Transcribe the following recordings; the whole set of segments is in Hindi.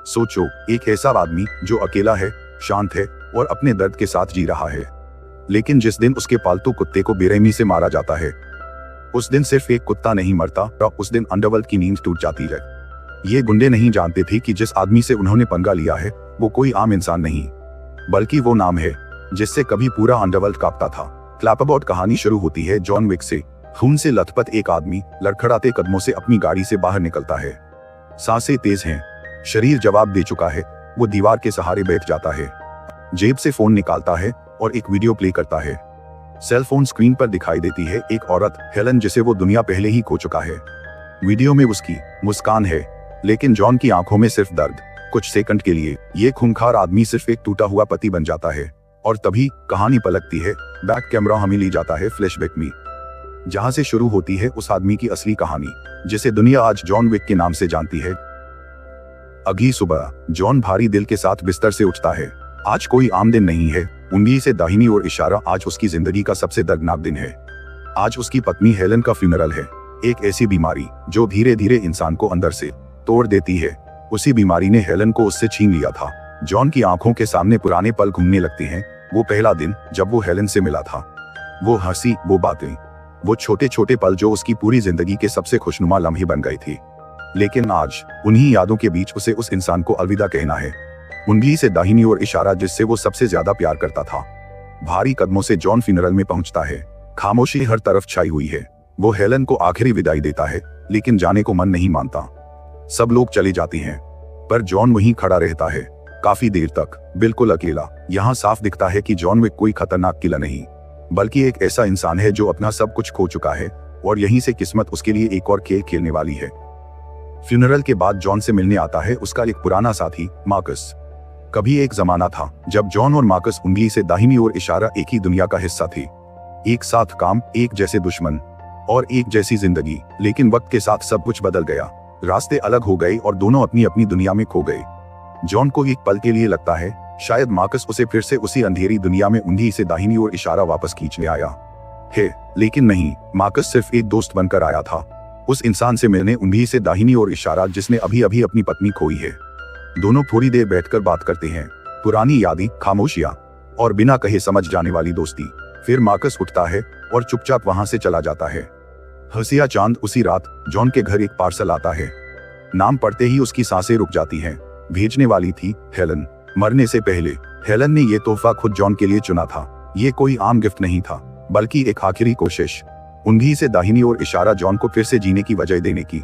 सोचो, एक ऐसा आदमी जो अकेला है, शांत है और अपने दर्द के साथ जी रहा है। लेकिन जिस दिन उसके पालतू कुत्ते को बेरहमी से मारा जाता है, उस दिन सिर्फ एक कुत्ता नहीं मरता, उस दिन अंडरवर्ल्ड की नींद टूट जाती है। ये गुंडे नहीं जानते थे कि जिस आदमी से उन्होंने पंगा लिया है वो कोई आम इंसान नहीं, बल्कि वो नाम है जिससे कभी पूरा अंडरवर्ल्ड कांपता था। क्लैपरबॉट कहानी शुरू होती है जॉन विक से। खून से लथपथ एक आदमी लड़खड़ाते कदमों से अपनी गाड़ी से बाहर निकलता है। सांसें तेज हैं, शरीर जवाब दे चुका है। वो दीवार के सहारे बैठ जाता है, जेब से फोन निकालता है और एक वीडियो प्ले करता है। सेल फोन स्क्रीन पर दिखाई देती है एक औरत, हेलन, जिसे वो दुनिया पहले ही खो चुका है। वीडियो में उसकी मुस्कान है, लेकिन जॉन की आंखों में सिर्फ दर्द। कुछ सेकंड के लिए ये खूंखार आदमी सिर्फ एक टूटा हुआ पति बन जाता है, और तभी कहानी पलटती है। बैक कैमरा हमें ले जाता है फ्लैशबैक में, जहां से शुरू होती है उस आदमी की असली कहानी, जिसे दुनिया आज जॉन विक के नाम से जानती है। अगली सुबह जॉन भारी दिल के साथ बिस्तर से उठता है। आज कोई आम दिन नहीं है। उंगली से दाहिनी ओर इशारा, आज उसकी जिंदगी का सबसे दर्दनाक दिन है। आज उसकी पत्नी हेलन का फ्यूनरल है। एक ऐसी बीमारी जो धीरे धीरे इंसान को अंदर से तोड़ देती है। उसी बीमारी ने हेलन को उससे छीन लिया था। जॉन की आंखों के सामने पुराने पल घूमने लगते हैं। वो पहला दिन जब वो हेलन से मिला था, वो हंसी, वो बातें, वो छोटे छोटे पल जो उसकी पूरी जिंदगी के सबसे खुशनुमा लम्हे बन गए थे। लेकिन आज उन्हीं यादों के बीच उसे उस इंसान को अलविदा कहना है। उंगली से दाहिनी ओर इशारा, जिससे वो सबसे ज्यादा प्यार करता था। भारी कदमों से जॉन फ्यूनरल में पहुंचता है। खामोशी हर तरफ छाई हुई है। वो हेलन को आखिरी विदाई देता है, लेकिन जाने को मन नहीं मानता। सब लोग चले जाते हैं, पर जॉन वहीं खड़ा रहता है, काफी देर तक, बिल्कुल अकेला। यहाँ साफ दिखता है कि जॉन विक कोई खतरनाक किला नहीं, बल्कि एक ऐसा इंसान है जो अपना सब कुछ खो चुका है, और यहीं से किस्मत उसके लिए एक और खेल खेलने वाली है। फ्यूनरल के बाद जॉन से मिलने आता है उसका एक पुराना साथी, मार्कस। कभी एक जमाना था जब जॉन और मार्कस, उंगली से दाहिनी ओर इशारा, एक ही दुनिया का हिस्सा थे। एक साथ काम, एक जैसे दुश्मन और एक जैसी जिंदगी। लेकिन वक्त के साथ सब कुछ बदल गया। रास्ते अलग हो गए और दोनों अपनी अपनी दुनिया में खो गए। जॉन को एक पल के लिए लगता है शायद मार्कस उसे फिर से उसी अंधेरी दुनिया में उंगली से दाहिनी ओर इशारा वापस खींचने आया है, लेकिन नहीं, मार्कस सिर्फ एक दोस्त बनकर आया था। उस इंसान से मिलने, उंगली से दाहिनी ओर इशारा, जिसने अभी अभी अपनी पत्नी खोई है। दोनों थोड़ी देर बैठकर बात करते हैं, पुरानी यादें, खामोशियां और बिना कहे समझ जाने वाली दोस्ती। फिर मार्कस उठता है और चुपचाप वहां से चला जाता है। हंसिया चांद। उसी रात जॉन के घर एक पार्सल आता है। नाम पढ़ते ही उसकी सांसें रुक जाती हैं। भेजने वाली थी हेलन। मरने से पहले हेलन ने यह तोहफा खुद जॉन के लिए चुना था। ये कोई आम गिफ्ट नहीं था, बल्कि एक आखिरी कोशिश। उंगली से दाहिनी ओर इशारा, जॉन को फिर से जीने की वजह देने की।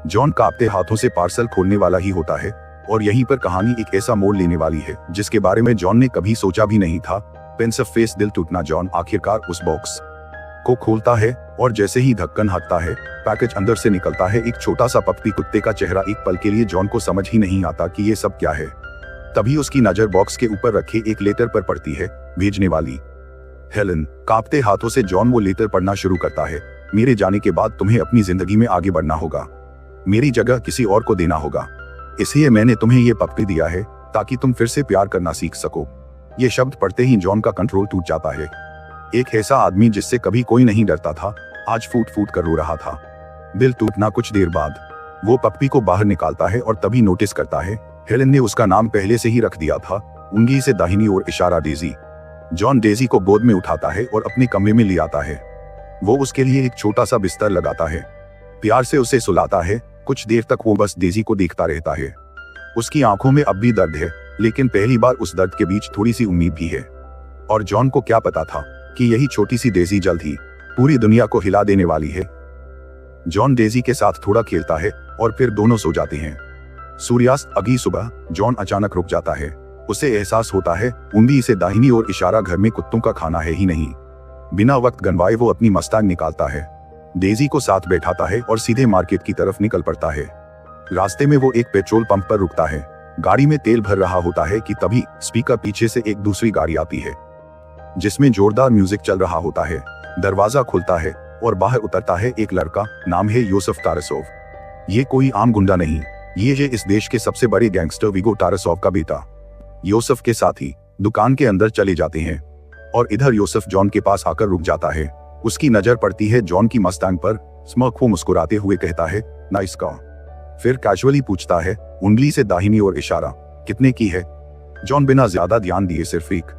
जॉन कांपते हाथों से पार्सल खोलने वाला ही होता है, और यहीं पर कहानी एक ऐसा मोड़ लेने वाली है जिसके बारे में जॉन ने कभी सोचा भी नहीं था। पेंसिव फेस, दिल टूटना। जॉन आखिरकार उस बॉक्स को खोलता है, और जैसे ही ढक्कन हटता है, पैकेज अंदर से निकलता है एक छोटा सा पप्पी कुत्ते का चेहरा। एक पल के लिए जॉन को समझ ही नहीं आता कि ये सब क्या है। तभी उसकी नजर बॉक्स के ऊपर रखे एक लेटर पर पड़ती है। भेजने वाली हेलन। कांपते हाथों से जॉन वो लेटर पढ़ना शुरू करता है। मेरे जाने के बाद तुम्हें अपनी जिंदगी में आगे बढ़ना होगा, मेरी जगह किसी और को देना होगा, इसलिए मैंने तुम्हें ये पप्पी दिया है ताकि तुम फिर से प्यार करना सीख सको। ये शब्द पढ़ते ही जॉन का कंट्रोल टूट जाता है। एक ऐसा आदमी जिससे कभी कोई नहीं डरता था, आज फूट फूट कर रो रहा था। दिल टूटना। कुछ देर बाद वो पप्पी को बाहर निकालता है और तभी नोटिस करता है हेलन ने उसका नाम पहले से ही रख दिया था। उंगली से दाहिनी ओर इशारा, डेजी। जॉन डेजी को गोद में उठाता है और अपने कमरे में ले आता है। वो उसके लिए एक छोटा सा बिस्तर लगाता है, प्यार से उसे सुलाता है। कुछ देर तक वो बस डेजी को देखता रहता है। उसकी आंखों में अब भी दर्द है, लेकिन पहली बार उस दर्द के बीच थोड़ी सी उम्मीद भी है। और जॉन को क्या पता था कि यही छोटी सी डेजी जल्द ही पूरी दुनिया को हिला देने वाली है। जॉन डेजी के साथ थोड़ा खेलता है और फिर दोनों सो जाते हैं। सूर्यास्त। अगली सुबह जॉन अचानक रुक जाता है। उसे एहसास होता है उंगली से दाहिनी ओर इशारा, घर में कुत्तों का खाना है ही नहीं। बिना वक्त गंवाए वो अपनी मस्तांग निकालता है, डेजी को साथ बैठाता है और सीधे मार्केट की तरफ निकल पड़ता है। रास्ते में वो एक पेट्रोल पंप पर रुकता है। गाड़ी में तेल भर रहा होता है कि तभी स्पीकर पीछे से एक दूसरी गाड़ी आती है, जिसमें जोरदार म्यूजिक चल रहा होता है। दरवाजा खुलता है और बाहर उतरता है एक लड़का। नाम है यूसुफ तारसोव। ये कोई आम गुंडा नहीं, ये है इस देश के सबसे बड़े गैंगस्टर विगो तारसोव का बेटा। यूसुफ के साथी दुकान के अंदर चले जाते हैं, और इधर यूसुफ जॉन के पास आकर रुक जाता है। उसकी नजर पड़ती है जॉन की मस्तांग पर। स्मर्क वो मुस्कुराते हुए कहता है, नाइस कार। फिर कैजुअली पूछता है, उंगली से दाहिनी ओर इशारा। कितने की है? जॉन बिना ज्यादा ध्यान दिए सिर्फ एक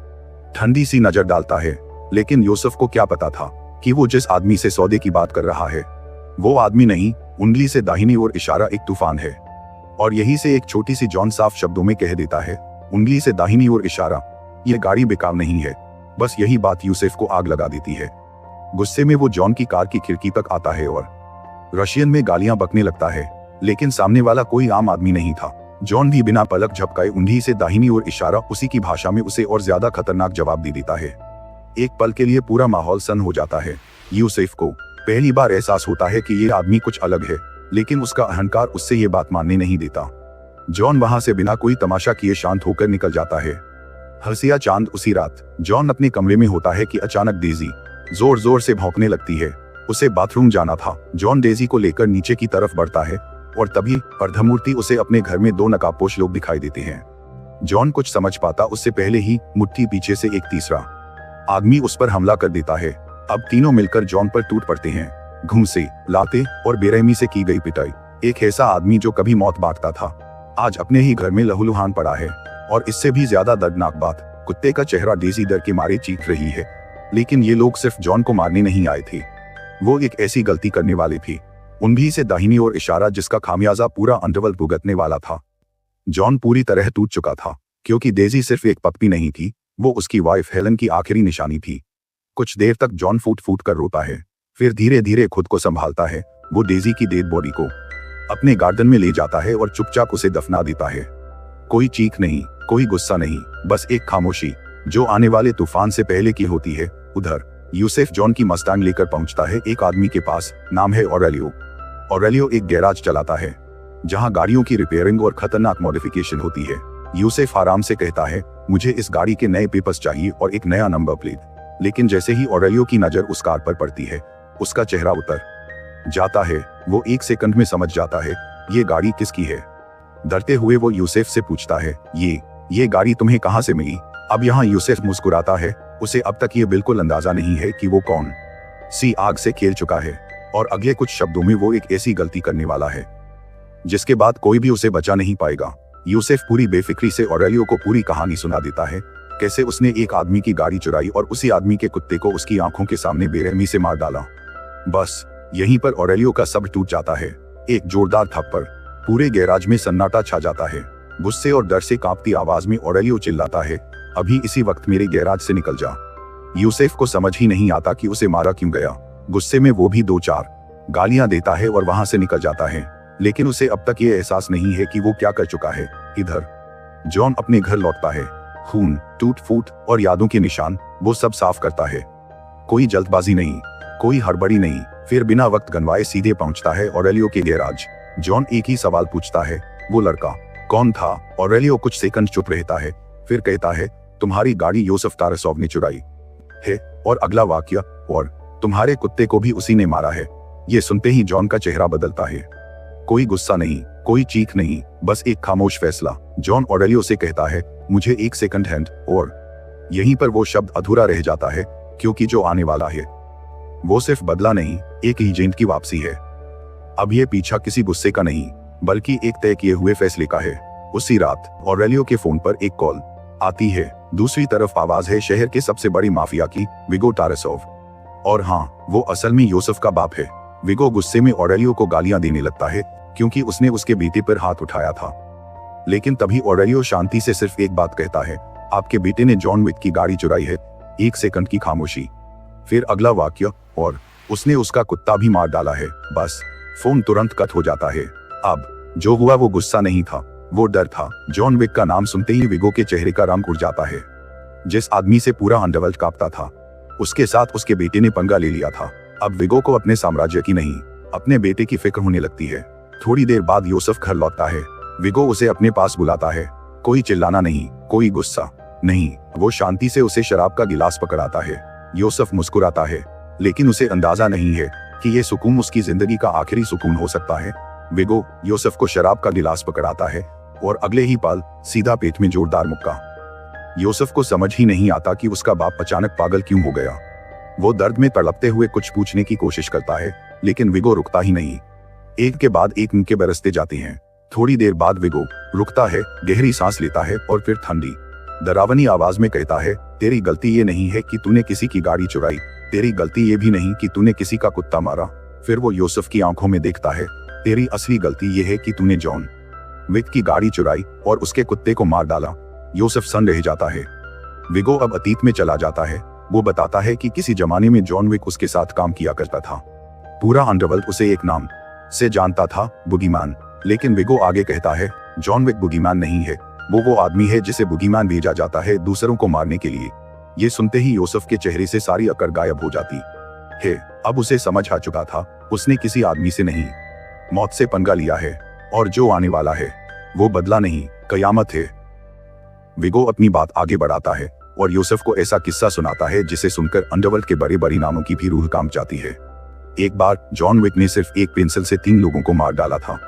ठंडी सी नजर डालता है, लेकिन यूसुफ को क्या पता था कि वो जिस आदमी से सौदे की बात कर रहा है वो आदमी नहीं, उंगली से दाहिनी ओर इशारा एक तूफान है। और यही से एक छोटी सी जॉन साफ शब्दों में कह देता है, उंगली से दाहिनी ओर इशारा, यह गाड़ी बेकार नहीं है। बस यही बात यूसुफ को आग लगा देती है। गुस्से में वो जॉन की कार की खिड़की तक आता है और रशियन में गालियां बकने लगता है, लेकिन सामने वाला कोई आम आदमी नहीं था। जॉन भी बिना पलक झपकाए उंगली से दाहिनी ओर इशारा उसी की भाषा में उसे और ज्यादा खतरनाक जवाब दे देता है। एक पल के लिए पूरा माहौल सन हो जाता है। यूसुफ को पहली बार एहसास होता है कि ये आदमी कुछ अलग है, लेकिन उसका अहंकार उससे ये बात मानने नहीं देता। जॉन वहां से बिना कोई तमाशा किए शांत होकर निकल जाता है। हंसिया चांद उसी रात जॉन अपने कमरे में होता है कि अचानक डेजी जोर जोर से भौंकने लगती है। उसे बाथरूम जाना था। जॉन डेजी को लेकर नीचे की तरफ बढ़ता है और तभी अर्धमूर्ति उसे अपने घर में दो नकाबपोश लोग दिखाई देते हैं। जॉन कुछ समझ पाता उससे पहले ही मुट्ठी पीछे से एक तीसरा आदमी उस पर हमला कर देता है। अब तीनों मिलकर जॉन पर टूट पड़ते हैं। घूंसे, लाते और बेरहमी से की गई पिटाई। एक ऐसा आदमी जो कभी मौत बांटता था आज अपने ही घर में लहूलुहान पड़ा है। और इससे भी ज्यादा दर्दनाक बात, कुत्ते का चेहरा डेजी डर के मारे चीख रही है। लेकिन ये लोग सिर्फ जॉन को मारने नहीं आए थे, वो एक ऐसी गलती करने वाले थे। उंगली से दाहिनी ओर इशारा जिसका खामियाजा पूरा अंडरवर्ल्ड भुगतने वाला था। जॉन पूरी तरह टूट चुका था, क्योंकि डेजी सिर्फ एक पप्पी नहीं थी, वो उसकी वाइफ हेलन की आखिरी निशानी थी। कुछ देर तक जॉन फूट फूट कर रोता है, फिर धीरे धीरे खुद को संभालता है। वो डेजी की डेड बॉडी को अपने गार्डन में ले जाता है और चुपचाप उसे दफना देता है। कोई चीख नहीं, कोई गुस्सा नहीं, बस एक खामोशी जो आने वाले तूफान से पहले की होती है। उधर यूसुफ जॉन की मस्टैंग लेकर पहुंचता है एक आदमी के पास, नाम है ऑरेलियो। ऑरेलियो एक गैराज चलाता है जहां गाड़ियों की रिपेयरिंग और खतरनाक मॉडिफिकेशन होती है। यूसुफ आराम से कहता है, मुझे इस गाड़ी के नए पेपर्स चाहिए और एक नया नंबर प्लेट। लेकिन जैसे ही ऑरेलियो की नजर उस कार पर पड़ती है, उसका चेहरा उतर जाता है। वो एक सेकंड में समझ जाता है ये गाड़ी किसकी है। डरते हुए वो यूसुफ से पूछता है, ये गाड़ी तुम्हें कहां से मिली? अब यहाँ यूसुफ मुस्कुराता है। उसे अब तक ये बिल्कुल अंदाजा नहीं है कि वो कौन सी आग से खेल चुका है और अगले कुछ शब्दों में वो एक ऐसी गलती करने वाला है जिसके बाद कोई भी उसे बचा नहीं पाएगा। यूसुफ पूरी बेफिक्री से ऑरेलियो को पूरी कहानी सुना देता है, कैसे उसने एक आदमी की गाड़ी चुराई और उसी आदमी के कुत्ते को उसकी आंखों के सामने बेरहमी से मार डाला। बस यहीं पर ऑरेलियो का सब टूट जाता है। एक जोरदार थप्पड़, पूरे गैराज में सन्नाटा छा जाता है। गुस्से और डर से कांपती आवाज में ऑरेलियो चिल्लाता है, अभी इसी वक्त मेरे गैराज से निकल जा। यूसुफ को समझ ही नहीं आता कि उसे मारा क्यों गया। गुस्से में वो भी 2-4 गालियां देता है और वहां से निकल जाता है, लेकिन उसे अब तक ये एहसास नहीं है कि वो क्या कर चुका है। इधर जॉन अपने घर लौटता है। खून, टूट फूट और यादों के निशान, वो सब साफ करता है। कोई जल्दबाजी नहीं, कोई हड़बड़ी नहीं, फिर बिना वक्त गंवाए सीधे पहुंचता है ऑरेलियो के गैराज। जॉन एक ही सवाल पूछता है, वो लड़का कौन था? ऑरेलियो कुछ सेकंड चुप रहता है, फिर कहता है, तुम्हारी गाड़ी यूसुफ तारसोव ने चुराई है और अगला वाक्य, और तुम्हारे कुत्ते को भी उसी ने मारा है। ये सुनते ही जॉन का चेहरा बदलता है। कोई गुस्सा नहीं, कोई चीख नहीं, बस एक खामोश फैसला। जॉन ऑरेलियो से कहता है, मुझे एक सेकंड हैंड, और यहीं पर वो शब्द अधूरा रह जाता है, क्योंकि जो आने वाला है वो सिर्फ बदला नहीं, एक एजेंट की वापसी है। अब ये पीछा किसी गुस्से का नहीं, बल्कि एक तय किए हुए फैसले का है। उसी रात ऑरेलियो के फोन पर एक कॉल आती है। दूसरी तरफ आवाज है शहर के सबसे बड़ी माफिया की, विगो तारसोव। और हाँ, वो असल में यूसुफ का बाप है। विगो गुस्से में ऑरेलियो को गालियां देने लगता है, क्योंकि उसने उसके बेटे पर हाथ उठाया था। लेकिन तभी ऑरेलियो शांति से सिर्फ एक बात कहता है, आपके बेटे ने जॉन विक की गाड़ी चुराई है। एक सेकंड की खामोशी, फिर अगला वाक्य, और उसने उसका कुत्ता भी मार डाला है। बस फोन तुरंत कट हो जाता है। अब जो हुआ वो गुस्सा नहीं था, वो डर था। जॉन विक का नाम सुनते ही विगो के चेहरे का रंग उड़ जाता है। जिस आदमी से पूरा अंडरवर्ल्ड कांपता था, उसके साथ उसके बेटे ने पंगा ले लिया था। अब विगो को अपने साम्राज्य की नहीं, अपने बेटे की फिक्र होने लगती है। थोड़ी देर बाद यूसुफ घर लौटता है। विगो उसे अपने पास बुलाता है। कोई चिल्लाना नहीं, कोई गुस्सा नहीं, वो शांति से उसे शराब का गिलास पकड़ाता है। यूसुफ मुस्कुराता है, लेकिन उसे अंदाजा नहीं है कि ये सुकून उसकी जिंदगी का आखिरी सुकून हो सकता है। विगो यूसुफ को शराब का गिलास पकड़ाता है और अगले ही पल सीधा पेट में जोरदार मुक्का। यूसुफ को समझ ही नहीं आता कि उसका बाप अचानक पागल क्यों हो गया। वो दर्द में तड़पते हुए कुछ पूछने की कोशिश करता है, लेकिन विगो रुकता ही नहीं। एक के बाद एक उनके बरसते जाते हैं। थोड़ी देर बाद विगो रुकता है, गहरी सांस लेता है और फिर ठंडी डरावनी आवाज में कहता है, तेरी गलती ये नहीं है कि तूने किसी की गाड़ी चुराई, तेरी गलती ये भी नहीं कि तूने किसी का कुत्ता मारा। फिर वो यूसुफ की आंखों में देखता है, तेरी असली गलती ये है कि तूने जॉन विक की गाड़ी चुराई और उसके कुत्ते को मार डाला। यूसुफ सन रह जाता है। विगो अब अतीत में चला जाता है। वो बताता है कि किसी जमाने में जॉन विक उसके साथ काम किया करता था। पूरा अंडरवर्ल्ड उसे एक नाम से जानता था, बुगीमैन। लेकिन विगो आगे कहता है, जॉन विक बुगीमैन नहीं है, वो आदमी है जिसे बुगीमैन भेजा जाता है दूसरों को मारने के लिए। ये सुनते ही यूसुफ के चेहरे से सारी अकड़ गायब हो जाती है। अब उसे समझ आ चुका था, उसने किसी आदमी से नहीं, मौत से पंगा लिया है, और जो आने वाला है वो बदला नहीं, कयामत है। विगो अपनी बात आगे बढ़ाता है और यूसुफ को ऐसा किस्सा सुनाता है जिसे सुनकर अंडरवर्ल्ड के बड़े बड़ी नामों की भी रूह कांप जाती है। एक बार जॉन विक ने सिर्फ एक पेंसिल से 3 लोगों को मार डाला था।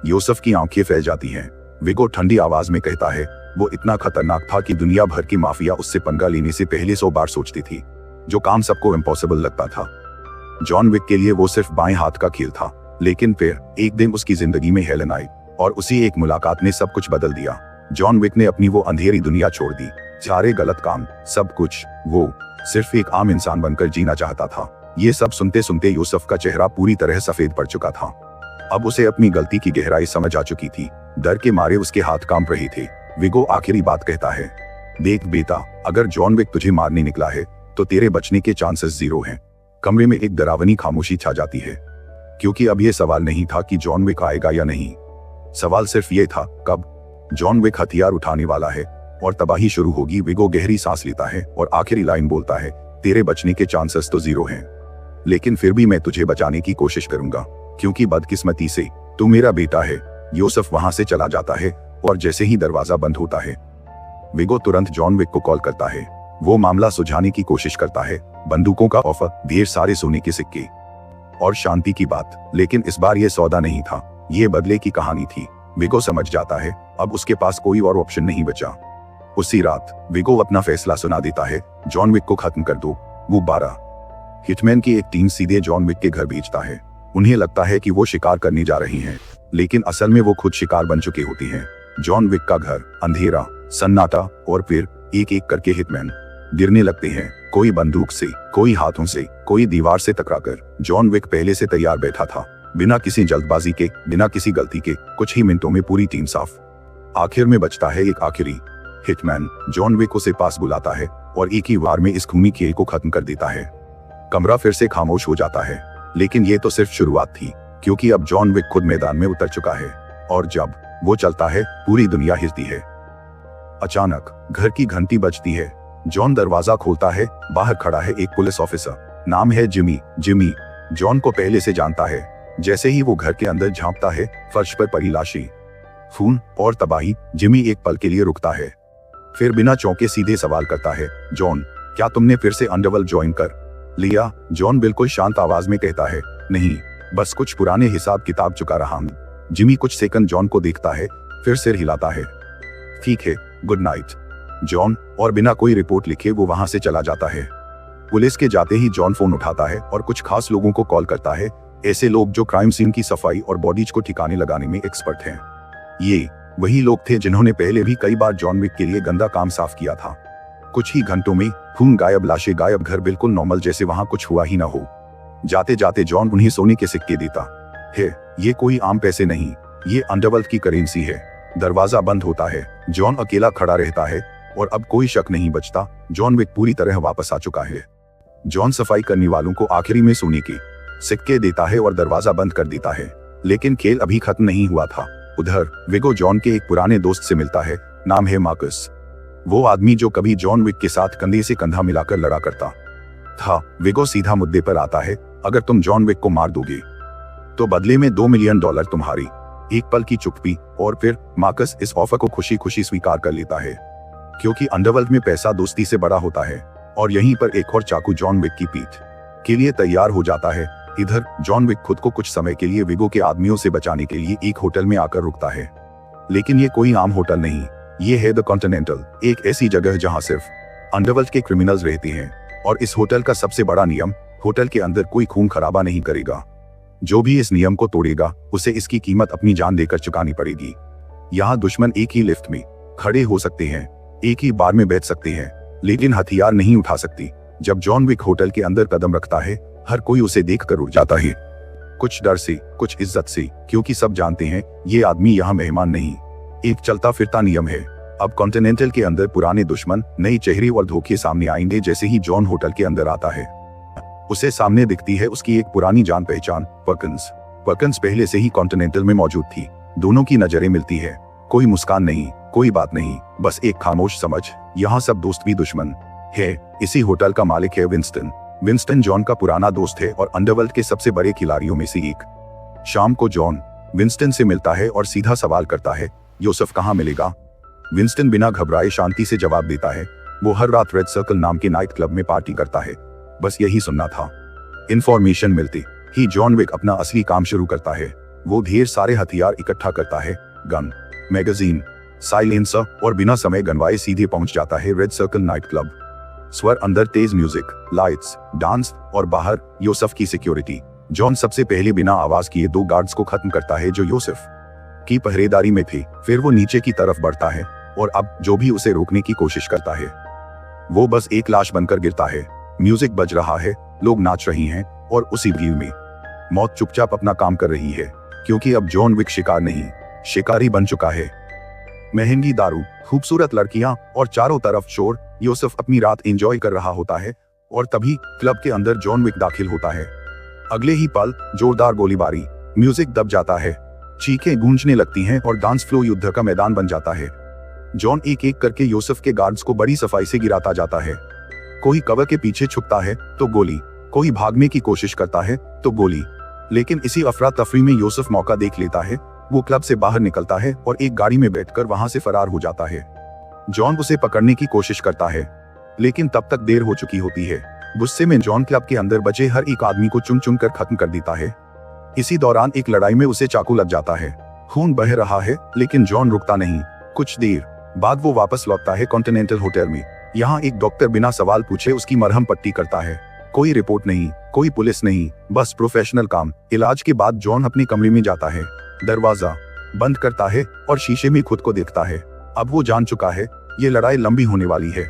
यूसुफ की आंखें फैल जाती हैं। विगो ठंडी आवाज में कहता है, वो इतना खतरनाक था कि दुनिया भर की माफिया उससे पंगा लेने से पहले 100 बार सोचती थी। जो काम सबको इम्पॉसिबल लगता था, जॉन विक के लिए वो सिर्फ बाएं हाथ का खेल था। लेकिन फिर एक दिन उसकी जिंदगी में हेलन आई और उसी एक मुलाकात ने सब कुछ बदल दिया। जॉन विक ने अपनी वो अंधेरी दुनिया छोड़ दी, सारे गलत काम, सब कुछ। वो सिर्फ एक आम इंसान बनकर जीना चाहता था। ये सब सुनते सुनते यूसुफ का चेहरा पूरी तरह सफेद पड़ चुका था। अब उसे अपनी गलती की गहराई समझ आ चुकी थी। डर के मारे उसके हाथ कांप रहे थे। विगो आखिरी बात कहता है, देख बेटा, अगर जॉन विक तुझे मारने निकला है तो तेरे बचने के चांसेस 0 हैं। कमरे में एक डरावनी खामोशी छा जाती है, क्योंकि अब यह सवाल नहीं था कि जॉन विक आएगा या नहीं। सवाल सिर्फ ये था, कब। जॉन विक हथियार उठाने वाला है और तबाही शुरू होगी। विगो गहरी सांस लेता है और आखिरी लाइन बोलता है, तेरे बचने के चांसेस तो 0 हैं, लेकिन फिर भी मैं तुझे बचाने की कोशिश करूंगा, क्योंकि बदकिस्मती से तू मेरा बेटा है। यूसुफ वहां से चला जाता है और जैसे ही दरवाजा बंद होता है, विगो तुरंत जॉन विक को कॉल करता है। वो मामला सुलझाने की कोशिश करता है, बंदूकों का ऑफर, ढेर सारे सोने के सिक्के और शांति की बात। लेकिन इस बार ये सौदा नहीं था, ये बदले की कहानी थी। विगो समझ जाता है अब उसके पास कोई और ऑप्शन नहीं बचा। उसी रात विगो अपना फैसला सुना देता है, जॉन विक को खत्म कर दो। वो 12 हिटमैन की एक टीम सीधे जॉन विक के घर भेजता है। उन्हें लगता है कि वो शिकार करने जा रही हैं, लेकिन असल में वो खुद शिकार बन चुके होती हैं। जॉन विक का घर, अंधेरा, सन्नाटा, और फिर एक एक करके हिटमैन गिरने लगते हैं। कोई बंदूक से, कोई हाथों से, कोई दीवार से टकराकर। जॉन विक पहले से तैयार बैठा था, बिना किसी जल्दबाजी के, बिना किसी गलती के। कुछ ही मिनटों में पूरी टीम साफ। आखिर में बचता है एक आखिरी हिटमैन। जॉन विक उसे पास बुलाता है और एक ही वार में इस खूनी खेल को खत्म कर देता है। कमरा फिर से खामोश हो जाता है, लेकिन ये तो सिर्फ शुरुआत थी, क्योंकि अब जॉन विक खुद मैदान में उतर चुका है और जब वो चलता है पूरी दुनिया हिलती है। अचानक घर की घंटी बजती है। जॉन दरवाजा खोलता है। बाहर खड़ा है एक पुलिस ऑफिसर, नाम है जिमी। जिमी जॉन को पहले से जानता है। जैसे ही वो घर के अंदर झांकता है, फर्श पर पड़ी लाशें, खून और तबाही। जिमी एक पल के लिए रुकता है, फिर बिना चौंके सीधे सवाल करता है, जॉन, क्या तुमने फिर से अंडरवर्ल्ड ज्वाइन कर लिया? जॉन बिल्कुल शांत आवाज में कहता है, नहीं, बस कुछ पुराने हिसाब किताब चुका रहा हूं। जिमी कुछ सेकंड जॉन को देखता है, फिर सिर हिलाता है। ठीक है, गुड नाइट जॉन, और बिना कोई रिपोर्ट लिखे वो वहां से चला जाता है। पुलिस के जाते ही जॉन फोन उठाता है और कुछ खास लोगों को कॉल करता है, ऐसे लोग जो क्राइम सीन की सफाई और बॉडीज को ठिकाने लगाने में एक्सपर्ट हैं। ये वही लोग थे जिन्होंने पहले भी कई बार जॉन विक के लिए गंदा काम साफ किया था। कुछ ही घंटों में खून गायब, लाशें गायब, घर बिल्कुल नॉर्मल, जैसे वहां कुछ हुआ ही ना हो। जाते जाते जॉन उन्हें सोने के सिक्के देता है। ये कोई आम पैसे नहीं, ये अंडरवर्ल्ड की करेंसी है। दरवाजा बंद होता है। जॉन अकेला खड़ा रहता है और अब कोई शक नहीं बचता, जॉन विक पूरी तरह वापस आ चुका है। जॉन सफाई करने वालों को आखिरी में सोने के सिक्के देता है और दरवाजा बंद कर देता है। लेकिन खेल अभी खत्म नहीं हुआ था। उधर विगो जॉन के एक पुराने दोस्त से मिलता है, नाम है मार्कस। वो आदमी जो कभी जॉन विक के साथ कंधे से कंधा मिलाकर लड़ा करता था। विगो सीधा मुद्दे पर आता है, अगर तुम जॉन विक को मार दोगे तो बदले में $2 मिलियन तुम्हारी। एक पल की चुप्पी और फिर मार्कस इस ऑफर को खुशी खुशी स्वीकार कर लेता है, क्योंकि अंडरवर्ल्ड में पैसा दोस्ती से बड़ा होता है। और यहीं पर एक और चाकू जॉन विक की पीठ के लिए तैयार हो जाता है। इधर जॉन विक खुद को कुछ समय के लिए विगो के आदमियों से बचाने के लिए एक होटल में आकर रुकता है। लेकिन ये कोई आम होटल नहीं, ये है द कॉन्टिनेंटल, एक ऐसी जगह जहां सिर्फ अंडरवर्ल्ड के क्रिमिनल्स रहते हैं। और इस होटल का सबसे बड़ा नियम, होटल के अंदर कोई खून खराबा नहीं करेगा। जो भी इस नियम को तोड़ेगा उसे इसकी कीमत अपनी जान देकर चुकानी पड़ेगी। यहाँ दुश्मन एक ही लिफ्ट में खड़े हो सकते हैं, एक ही बार में बैठ सकते हैं, लेकिन हथियार नहीं उठा सकती। जब जॉन विक होटल के अंदर कदम रखता है, हर कोई उसे देखकर उठ जाता है, कुछ डर से, कुछ इज्जत से, क्योंकि सब जानते हैं ये आदमी यहाँ मेहमान नहीं, एक चलता फिरता नियम है। अब कॉन्टिनेंटल के अंदर पुराने दुश्मन, नए चेहरे और धोखे सामने आएंगे। जैसे ही जॉन होटल के अंदर आता है, उसे सामने दिखती है उसकी एक पुरानी जान पहचान, पर्किंस। पर्किंस पहले से ही कॉन्टिनेंटल में मौजूद थी। दोनों की नजरें मिलती है, कोई मुस्कान नहीं, कोई बात नहीं, बस एक खामोश समझ, यहाँ सब दोस्त भी दुश्मन है। इसी होटल का मालिक है विंस्टन। विंस्टन जॉन का पुराना दोस्त है और अंडरवर्ल्ड के सबसे बड़े खिलाड़ियों में से एक। शाम को जॉन विंस्टन से मिलता है और सीधा सवाल करता है, योसेफ कहाँ मिलेगा? विंस्टन बिना घबराए शांति से जवाब देता है, वो हर रात रेड सर्कल नाम के नाइट क्लब में पार्टी करता है। बस यही सुनना था। इंफॉर्मेशन मिलते ही जॉन विक अपना असली काम शुरू करता है। वो ढेर सारे हथियार इकट्ठा करता है, गन, मैगजीन, साइलेंसर, और बिना समय गनवाए सीधे पहुंच जाता है रेड सर्कल नाइट क्लब। स्वर अंदर, तेज म्यूजिक, लाइट्स, डांस, और बाहर यूसुफ की सिक्योरिटी। जॉन सबसे पहले बिना आवाज किए 2 गार्ड्स को खत्म करता है जो यूसुफ की पहरेदारी में थे। फिर वो नीचे की तरफ बढ़ता है और अब जो भी उसे रोकने की कोशिश करता है वो बस एक लाश बनकर गिरता है। म्यूजिक बज रहा है, लोग नाच रही हैं, और उसी भीड़ में मौत चुपचाप अपना काम कर रही है, क्योंकि अब जॉन विक शिकार नहीं, शिकारी बन चुका है। महंगी दारू, खूबसूरत लड़कियां और चारों तरफ शोर। यूसुफ अपनी रात एंजॉय कर रहा होता है और तभी क्लब के अंदर जॉन विक दाखिल होता है। अगले ही पल जोरदार गोलीबारी, म्यूजिक दब जाता है, चीखें गूंजने लगती हैं और डांस फ्लोर युद्ध का मैदान बन जाता है। जॉन एक एक करके यूसुफ के गार्ड्स को बड़ी सफाई से गिराता जाता है। कोई कवर के पीछे छुपता है तो गोली, कोई भागने की कोशिश करता है तो गोली। लेकिन इसी अफरा तफरी में यूसुफ मौका देख लेता है। वो क्लब से बाहर निकलता है और एक गाड़ी में बैठकर वहां से फरार हो जाता है। जॉन उसे पकड़ने की कोशिश करता है, लेकिन तब तक देर हो चुकी होती है। गुस्से में जॉन क्लब के अंदर बचे हर एक आदमी को चुन चुन कर खत्म कर देता है। इसी दौरान एक लड़ाई में उसे चाकू लग जाता है। खून बह रहा है, लेकिन जॉन रुकता नहीं। कुछ देर बाद वो वापस लौटता है कॉन्टिनेंटल होटल में। यहाँ एक डॉक्टर बिना सवाल पूछे उसकी मरहम पट्टी करता है। कोई रिपोर्ट नहीं, कोई पुलिस नहीं, बस प्रोफेशनल काम। इलाज के बाद जॉन अपने कमरे में जाता है, दरवाजा बंद करता है और शीशे में खुद को देखता है। अब वो जान चुका है ये लड़ाई लंबी होने वाली है।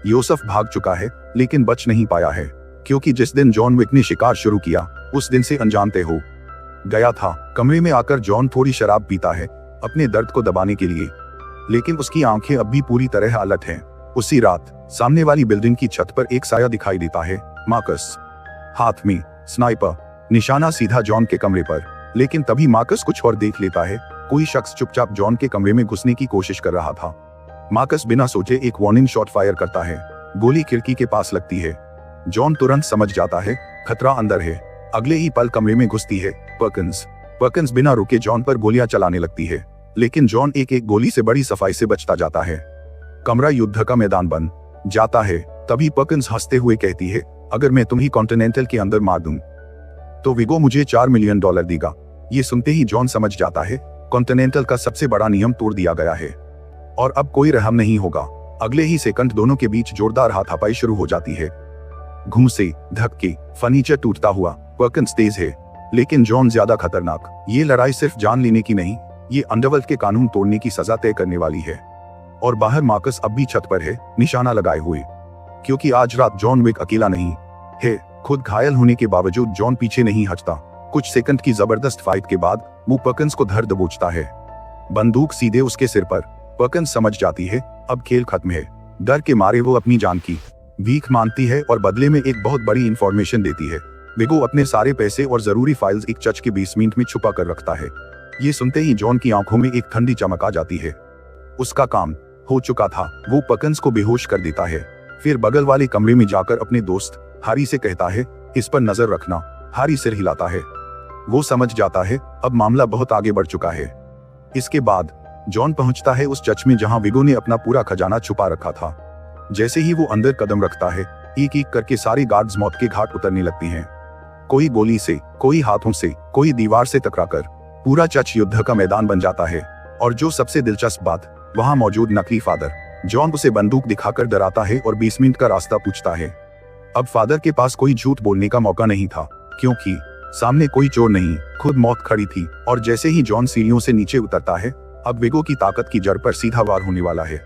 यूसुफ भाग चुका है, लेकिन बच नहीं पाया है, क्योंकि जिस दिन जॉन विक ने शिकार शुरू किया उस दिन से अनजान तय हो गया था। कमरे में आकर जॉन थोड़ी शराब पीता है अपने दर्द को दबाने के लिए, लेकिन उसकी आंखें अब भी पूरी तरह अलर्ट हैं। उसी रात सामने वाली बिल्डिंग की छत पर एक साया दिखाई देता है, मार्कस, हाथ में स्नाइपर, निशाना सीधा जॉन के कमरे पर। लेकिन तभी मार्कस कुछ और देख लेता है। कोई शख्स चुपचाप जॉन के कमरे में घुसने की कोशिश कर रहा था। मार्कस बिना सोचे एक वार्निंग शॉट फायर करता है। गोली खिड़की के पास लगती है। जॉन तुरंत समझ जाता है खतरा अंदर है। अगले ही पल कमरे में घुसती है पर्किंस। पर्किंस बिना रुके जॉन पर गोलियां चलाने लगती है, लेकिन जॉन एक एक गोली से बड़ी सफाई से बचता जाता है। कमरा युद्ध का मैदान बन जाता है। तभी पर्किंस हंसते हुए कहती है, अगर मैं तुम्हें कॉन्टिनेंटल के अंदर मार दूं तो विगो मुझे $4 मिलियन देगा। ये सुनते ही जॉन समझ जाता है कॉन्टिनेंटल का सबसे बड़ा नियम तोड़ दिया गया है और अब कोई रहम नहीं होगा। अगले ही सेकंड दोनों के बीच जोरदार हाथापाई शुरू हो जाती है। घूंसे, धक्के, फर्नीचर टूटता हुआ। पर्किंस तेज है, लेकिन जॉन ज्यादा खतरनाक। ये लड़ाई सिर्फ जान लेने की नहीं, ये अंडरवर्ल्ड के कानून तोड़ने की सजा तय करने वाली है। और बाहर मार्कस अब भी छत पर है, निशाना लगाए हुए, क्योंकि आज रात जॉन विक अकेला नहीं है। खुद घायल होने के बावजूद जॉन पीछे नहीं हटता। कुछ सेकंड की जबरदस्त फाइट के बाद वो पर्किंस को धर दबोचता है, बंदूक सीधे उसके सिर पर। पर्किंस समझ जाती है अब खेल खत्म है। डर के मारे वो अपनी जान की भीख मांगती है और बदले में एक बहुत बड़ी इंफॉर्मेशन देती है। विगो अपने सारे पैसे और जरूरी फाइल्स एक चर्च के बेसमेंट में छुपा कर रखता है। ये सुनते ही जॉन की आंखों में एक ठंडी चमक आ जाती है। उसका काम हो चुका था। वो पर्किंस को बेहोश कर देता है। फिर बगल वाले कमरे में जाकर अपने दोस्त हारी से कहता है, इस पर नजर रखना। हारी सिर हिलाता है। वो समझ जाता है अब मामला बहुत आगे बढ़ चुका है। इसके बाद जॉन पहुंचता है उस चर्च में जहां विगो ने अपना पूरा खजाना छुपा रखा था। जैसे ही वो अंदर कदम रखता है, एक एक करके सारी गार्ड्स मौत के घाट उतरने लगती हैं। कोई गोली से, कोई हाथों से, कोई दीवार से टकराकर पूरा चर्च युद्ध का मैदान बन जाता है। और जो सबसे दिलचस्प बात, वहां मौजूद नकली फादर जॉन उसे बंदूक दिखाकर डराता है और बेसमेंट का रास्ता पूछता है। अब फादर के पास कोई झूठ बोलने का मौका नहीं था, क्योंकि सामने कोई चोर नहीं, खुद मौत खड़ी थी। और जैसे ही जॉन सीढ़ियों से नीचे उतरता है, अब विगो की ताकत की जड़ पर सीधा वार होने वाला है।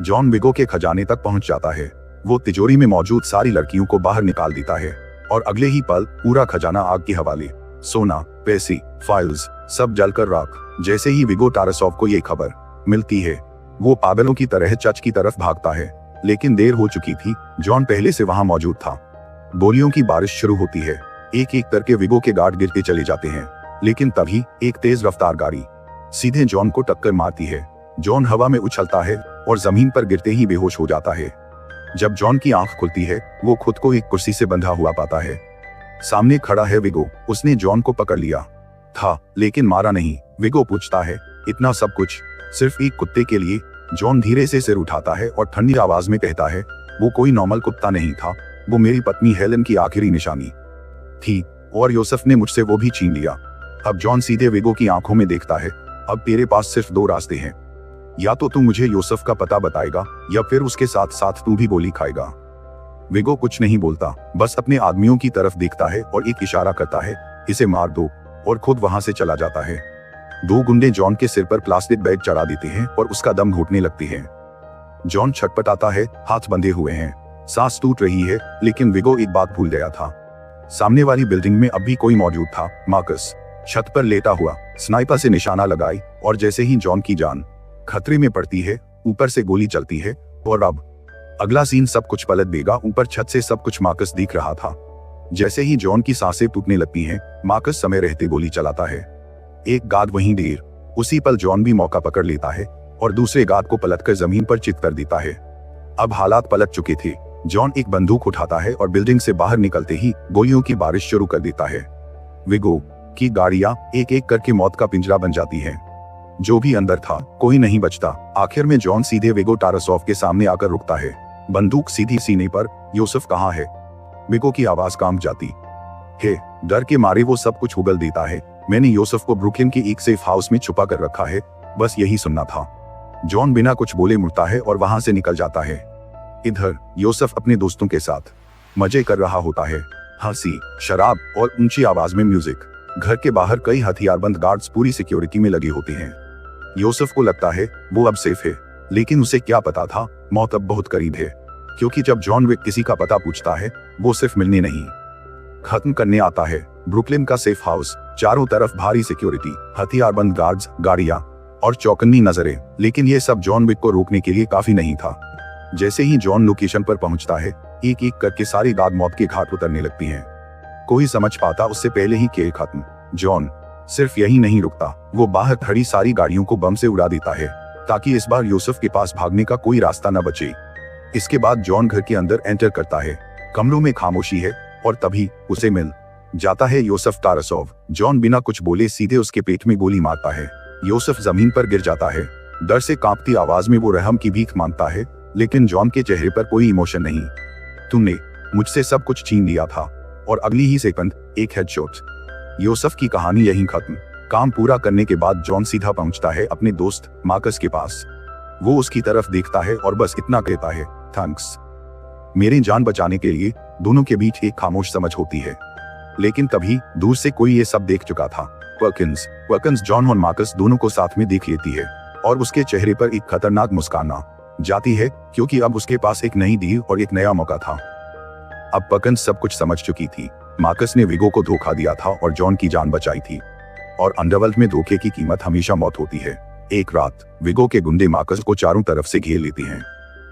जॉन विगो के खजाने तक पहुंच जाता है। वो तिजोरी में मौजूद सारी लड़कियों को बाहर निकाल देता है और अगले ही पल पूरा खजाना आग के हवाले। सोना, पैसे, फाइल्स सब जलकर राख। जैसे ही विगो टारासॉव को ये खबर मिलती है, वो पागलों की तरह चर्च की तरफ भागता है, लेकिन देर हो चुकी थी। जॉन पहले से वहां मौजूद था। गोलियों की बारिश शुरू होती है। एक एक करके विगो के गार्ड गिरते चले जाते हैं, लेकिन तभी एक तेज रफ्तार गाड़ी सीधे जॉन को टक्कर मारती है। जॉन हवा में उछलता है और जमीन पर गिरते ही बेहोश हो जाता है। जब जॉन की आंख खुलती है, वो खुद को एक कुर्सी से बंधा हुआ पाता है। सामने खड़ा है विगो। उसने जॉन को पकड़ लिया था, लेकिन मारा नहीं। विगो पूछता है, इतना सब कुछ सिर्फ एक कुत्ते के लिए? जॉन धीरे से सिर उठाता है और ठंडी आवाज में कहता है, वो कोई नॉर्मल कुत्ता नहीं था, वो मेरी पत्नी हेलेन की आखिरी निशानी थी, और योसेफ ने मुझसे वो भी छीन लिया। अब जॉन सीधे विगो की आंखों में देखता है। अब तेरे पास सिर्फ दो रास्ते हैं, या तो तू मुझे योसेफ का पता बताएगा, या फिर उसके साथ साथ तू भी गोली खाएगा। विगो कुछ नहीं बोलता, बस अपने आदमियों की तरफ देखता है और एक इशारा करता है, इसे मार दो, और खुद वहां से चला जाता है। दो गुंडे जॉन के सिर पर प्लास्टिक बैग चढ़ा देते हैं और उसका दम घुटने लगती है। जॉन छटपटाता है, हाथ बंधे हुए हैं, सांस टूट रही है, लेकिन विगो एक बात भूल गया था। सामने वाली बिल्डिंग में अब भी कोई मौजूद था। मार्कस छत पर लेटा हुआ स्नाइपर से निशाना लगाई, और जैसे ही जॉन की जान खतरे में पड़ती है, ऊपर से गोली चलती है। और अब अगला सीन सब कुछ पलट देगा। ऊपर छत से सब कुछ मार्कस दिख रहा था। जैसे ही जॉन की सांसें टूटने लगती हैं, मार्कस समय रहते गोली चलाता है। एक गार्ड वहीं देर उसी पल जॉन भी मौका पकड़ लेता है और दूसरे गार्ड को पलटकर जमीन पर चित कर देता है। अब हालात पलट चुके थे। जॉन एक बंदूक उठाता है और बिल्डिंग से बाहर निकलते ही गोलियों की बारिश शुरू कर देता है। विगो की गाड़ियां एक एक करके मौत का पिंजरा बन जाती हैं। जो भी अंदर था, कोई नहीं बचता। आखिर में जॉन सीधे विगो टारासॉव के सामने आकर रुकता है, बंदूक सीधी सीने पर। योसेफ कहाँ है? विगो की आवाज कांप जाती है। डर के मारे वो सब कुछ उगल देता है। मैंने योसेफ को ब्रुकलिन के एक सेफ हाउस में छुपा कर रखा है, बस यही सुनना था। जॉन बिना कुछ बोले मुड़ता है और वहां से निकल जाता है। इधर योसेफ अपने दोस्तों के साथ मजे कर रहा होता है। हंसी, शराब और ऊंची आवाज में म्यूजिक। घर के बाहर कई हथियारबंद गार्ड्स पूरी सिक्योरिटी में लगे होते हैं। योसेफ को लगता है वो अब सेफ है, लेकिन उसे क्या पता था, मौत अब बहुत करीब है। क्योंकि जब जॉन विक किसी का पता पूछता है, वो सिर्फ मिलने नहीं, खत्म करने आता है। ब्रुकलिन का सेफ हाउस, चारों तरफ भारी सिक्योरिटी, हथियारबंद गार्ड्स, गाड़ियां और चौकन्नी नजरें। लेकिन ये सब जॉन विक को रोकने के लिए काफी नहीं था। जैसे ही जॉन लोकेशन पर पहुंचता है, एक एक करके सारी गार्ड मौत के घाट उतरने लगती हैं। कोई समझ पाता उससे पहले ही खेल खत्म। जॉन सिर्फ यही नहीं रुकता, वो बाहर खड़ी सारी गाड़ियों को बम से उड़ा देता है, ताकि इस बार यूसुफ के पास भागने का कोई रास्ता न बचे। इसके बाद जॉन घर के अंदर एंटर करता है। कमरों में खामोशी है और तभी उसे मिल जाता है यूसुफ टारासॉव। जॉन बिना कुछ बोले सीधे उसके पेट में गोली मारता है। यूसुफ जमीन पर गिर जाता है। डर से कांपती आवाज में वो रहम की भीख मांगता है, लेकिन जॉन के चेहरे पर कोई इमोशन नहीं। तुमने मुझसे सब कुछ छीन लिया था, और अगली ही सेकंड एक हेडशॉट। यूसुफ की कहानी यहीं खत्म। काम पूरा करने के बाद जॉन सीधा पहुंचता है अपने दोस्त मार्कस के पास। वो उसकी तरफ देखता है और बस इतना कहता है, थैंक्स। मेरी जान बचाने के लिए। दोनों के बीच एक खामोश समझ होती है, लेकिन तभी दूर से कोई ये सब देख चुका था। पर्किंस जॉन और मार्कस दोनों को साथ में देख लेती है, और उसके चेहरे पर एक खतरनाक मुस्कान आ जाती है, क्योंकि अब उसके पास एक नई डील और एक नया मौका था। अब पर्किंस सब कुछ समझ चुकी थी। मार्कस ने विगो को धोखा दिया था और जॉन की जान बचाई थी, और अंडरवर्ल्ड में धोखे की कीमत हमेशा मौत होती है। एक रात विगो के गुंडे मार्कस को चारों तरफ से घेर लेते हैं।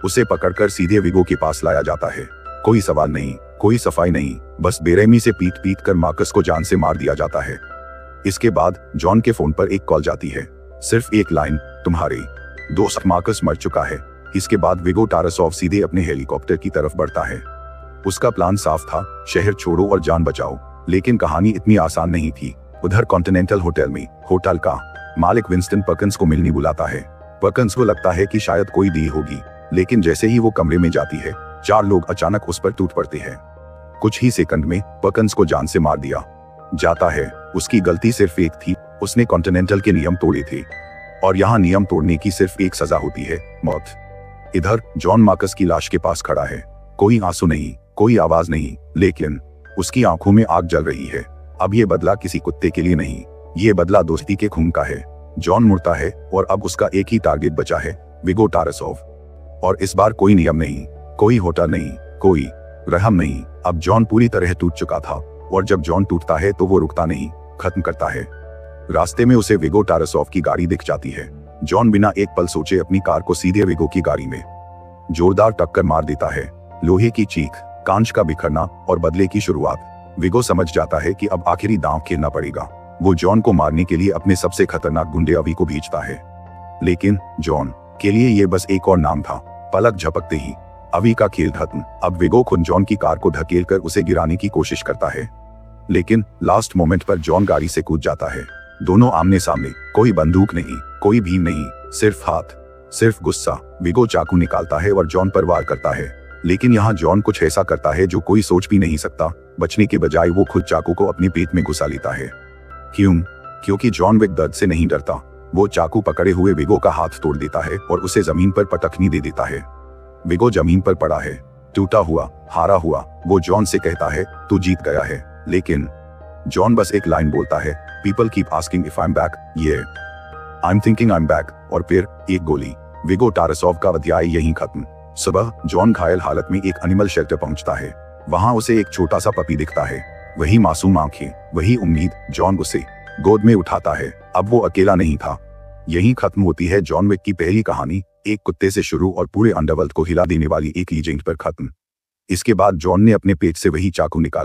उसे पकड़कर सीधे विगो के पास लाया जाता है। कोई सवाल नहीं, कोई सफाई नहीं, बस बेरहमी से पीट पीट कर मार्कस को जान से मार दिया जाता है। इसके बाद जॉन के फोन पर एक कॉल जाती है, सिर्फ एक लाइन, तुम्हारे दोस्त मार्कस मर चुका है। इसके बाद विगो टारासॉव सीधे अपने हेलीकॉप्टर की तरफ बढ़ता है। उसका प्लान साफ था, शहर छोड़ो और जान बचाओ। लेकिन कहानी इतनी आसान नहीं थी। उधर कॉन्टिनेंटल होटल में होटल का मालिक विंस्टन पर्किंस को मिलने बुलाता है। पर्किंस को लगता है कि शायद कोई डील होगी, लेकिन जैसे ही वो कमरे में जाती है, चार लोग अचानक उस पर टूट पड़ते हैं। कुछ ही सेकंड में पर्किंस को जान से मार दिया जाता है। उसकी गलती सिर्फ एक थी, उसने कॉन्टिनेंटल के नियम तोड़े थे, और यहाँ नियम तोड़ने की सिर्फ एक सजा होती है, मौत। इधर जॉन मार्कस की लाश के पास खड़ा है। कोई आंसू नहीं, कोई आवाज नहीं, लेकिन उसकी आंखों में आग जल रही है। अब ये बदला किसी कुत्ते के लिए नहीं, ये बदला दोस्ती के खून का है। जॉन मुड़ता है और अब उसका एक ही टारगेट बचा है, विगो टारासोव। और इस बार कोई नियम नहीं, कोई होटल नहीं, कोई रहम नहीं। अब जॉन पूरी तरह टूट चुका था और जब जॉन टूटता है तो वो रुकता नहीं, खत्म करता है। रास्ते में उसे विगो टारासोव की गाड़ी दिख जाती है। जॉन बिना एक पल सोचे अपनी कार को सीधे विगो की गाड़ी में जोरदार टक्कर मार देता है। लोहे की चीख, कांच का बिखरना और बदले की शुरुआत। विगो समझ जाता है कि अब आखिरी दांव खेलना पड़ेगा। वो जॉन को मारने के लिए अपने सबसे खतरनाक गुंडे अवी को भेजता है, लेकिन जॉन के लिए ये बस एक और नाम था। पलक झपकते ही अवी का खेल खत्म। अब विगो खुद जॉन की कार को धकेलकर उसे गिराने की कोशिश करता है, लेकिन लास्ट मोमेंट पर जॉन गाड़ी से कूद जाता है। दोनों आमने सामने, कोई बंदूक नहीं, कोई भीम नहीं, सिर्फ हाथ, सिर्फ गुस्सा। विगो चाकू निकालता है और जॉन पर वार करता है, लेकिन यहाँ जॉन कुछ ऐसा करता है जो कोई सोच भी नहीं सकता। बचने के बजाय वो खुद चाकू को अपने पेट में घुसा लेता है। क्यों? क्योंकि जॉन विक दर्द से नहीं डरता। वो चाकू पकड़े हुए विगो का हाथ तोड़ देता है और उसे जमीन पर पटकनी दे देता है। विगो जमीन पर पड़ा है, टूटा हुआ, हारा हुआ। वो जॉन से कहता है, तू जीत गया है। लेकिन जॉन बस एक लाइन बोलता है, people keep asking if I am back, ये I am thinking I am back. और फिर एक गोली। विगो टारासोव का अध्याय यहीं खत्म। सुबह जॉन घायल हालत में एक एनिमल शेल्टर पहुंचता है। वहां उसे एक छोटा सा पपी दिखता है, वही मासूम आंखें, वही उम्मीद। जॉन उसे गोद में उठाता है। अब वो अकेला नहीं था। यहीं खत्म होती है जॉन विक की पहली कहानी, एक कुत्ते से शुरू और पूरे अंडरवर्ल्ड को हिला देने वाली एक लीजेंड पर खत्म। इसके बाद जॉन ने अपने पेट से वही चाकू निकाला